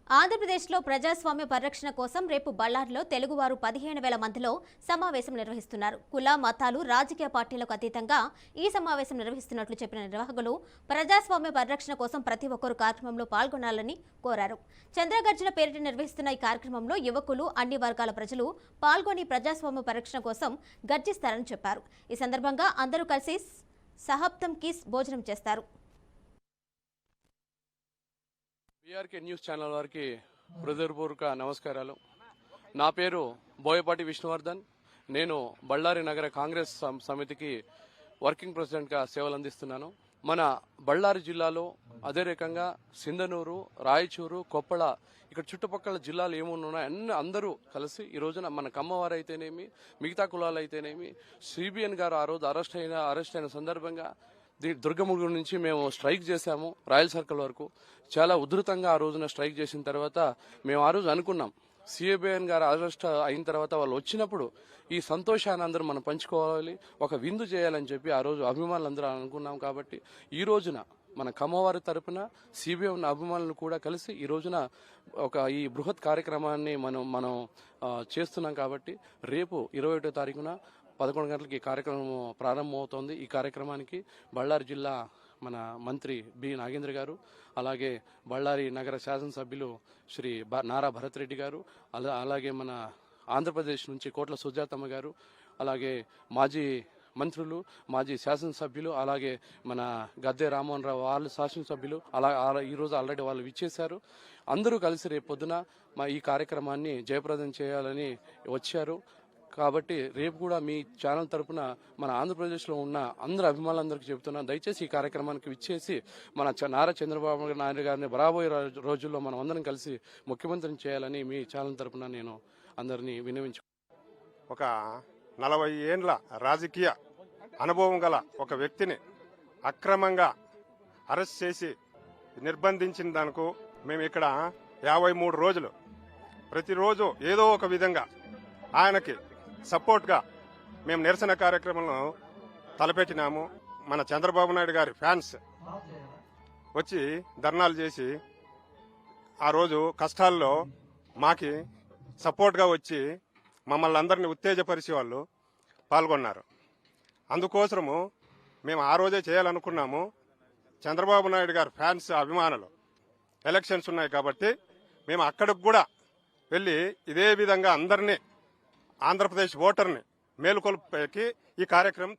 ఆంధ్రప్రదేశ్లో ప్రజాస్వామ్య పరిరక్షణ కోసం రేపు బళ్లారిలో తెలుగువారు 15,000 మందిలో సమావేశం నిర్వహిస్తున్నారు. కుల మతాలు రాజకీయ పార్టీలకు అతీతంగా ఈ సమావేశం నిర్వహిస్తున్నట్లు చెప్పిన నిర్వాహకులు ప్రజాస్వామ్య పరిరక్షణ కోసం ప్రతి ఒక్కరూ కార్యక్రమంలో పాల్గొనాలని కోరారు. చంద్రగర్జన పేరిట నిర్వహిస్తున్న ఈ కార్యక్రమంలో యువకులు అన్ని వర్గాల ప్రజలు పాల్గొని ప్రజాస్వామ్య పరిరక్షణ కోసం గర్జిస్తారని చెప్పారు. ఈ సందర్భంగా అందరూ కలిసి సహప్తం కీస్ భోజనం చేస్తారు. బీఆర్కే న్యూస్ ఛానల్ వారికి హృదయపూర్వక నమస్కారాలు. నా పేరు బోయపాటి విష్ణువర్ధన్. నేను బళ్ళారి నగర కాంగ్రెస్ సమితికి వర్కింగ్ ప్రెసిడెంట్గా సేవలు అందిస్తున్నాను. మన బళ్ళారి జిల్లాలో అదే రకంగా సింధనూరు, రాయచూరు, కొప్పళ ఇక్కడ చుట్టుపక్కల జిల్లాలు ఏమున్నాయో అన్ని అందరూ కలిసి ఈ రోజున మన కమ్మవారు అయితేనేమి, మిగతా కులాలు అయితేనేమి, సిబిఎన్ గారు ఆ రోజు అరెస్ట్ అయిన సందర్భంగా దుర్గముడి నుంచి మేము స్ట్రైక్ చేశాము. రాయల్ సర్కిల్ వరకు చాలా ఉధృతంగా ఆ రోజున స్ట్రైక్ చేసిన తర్వాత మేము ఆ రోజు అనుకున్నాం, సిబిఎన్ గారు అరెస్ట్ అయిన తర్వాత వాళ్ళు వచ్చినప్పుడు ఈ సంతోషాన్ని అందరూ మనం పంచుకోవాలి, ఒక విందు చేయాలని చెప్పి ఆ రోజు అభిమానులందరూ అనుకున్నాం. కాబట్టి ఈ రోజున మన కమ్మవారి తరపున సిబిఎన్ అభిమానులు కూడా కలిసి ఈ రోజున ఈ బృహత్ కార్యక్రమాన్ని మనం చేస్తున్నాం. కాబట్టి రేపు 21వ తారీఖున 11 గంటలకి ఈ కార్యక్రమం ప్రారంభమవుతోంది. ఈ కార్యక్రమానికి బళ్ళారి జిల్లా మన మంత్రి బి నాగేంద్ర గారు, అలాగే బళ్ళారి నగర శాసనసభ్యులు శ్రీ నారా భరత్ రెడ్డి గారు, అలాగే మన ఆంధ్రప్రదేశ్ నుంచి కోట్ల సుజాతమ్మ గారు, అలాగే మాజీ మంత్రులు, మాజీ శాసనసభ్యులు, అలాగే మన గద్దె రామ్మోహన్ రావు వాళ్ళు శాసనసభ్యులు ఈరోజు ఆల్రెడీ వాళ్ళు విచ్చేశారు. అందరూ కలిసి రేపు పొద్దున ఈ కార్యక్రమాన్ని జయప్రదం చేయాలని వచ్చారు. కాబట్టి రేపు కూడా మీ ఛానల్ తరఫున మన ఆంధ్రప్రదేశ్లో ఉన్న అందరు అభిమానులందరికీ చెబుతున్నాను, దయచేసి ఈ కార్యక్రమానికి విచ్చేసి మన నారా చంద్రబాబు నాయుడు గారిని రాబోయే రోజుల్లో మనం అందరం కలిసి ముఖ్యమంత్రిని చేయాలని మీ ఛానల్ తరఫున నేను అందరినీ విన్నవించు. ఒక 40 ఏండ్ల రాజకీయ అనుభవం గల ఒక వ్యక్తిని అక్రమంగా అరెస్ట్ చేసి నిర్బంధించిన దానికి మేము ఇక్కడ 53 రోజులు ప్రతిరోజు ఏదో ఒక విధంగా ఆయనకి సపోర్ట్గా మేము నిరసన కార్యక్రమంలో తలపెట్టినాము. మన చంద్రబాబు నాయుడు గారి ఫ్యాన్స్ వచ్చి ధర్నాలు చేసి ఆ రోజు కష్టాల్లో మాకి సపోర్ట్గా వచ్చి మమ్మల్ని అందరినీ ఉత్తేజపరిచే వాళ్ళు పాల్గొన్నారు. అందుకోసము మేము ఆ రోజే చేయాలనుకున్నాము. చంద్రబాబు నాయుడు గారి ఫ్యాన్స్ అభిమానులు ఎలక్షన్స్ ఉన్నాయి కాబట్టి మేము అక్కడికి కూడా వెళ్ళి ఇదే విధంగా అందరినీ ఆంధ్రప్రదేశ్ ఓటర్ని మేలుకొల్పేకి ఈ కార్యక్రమం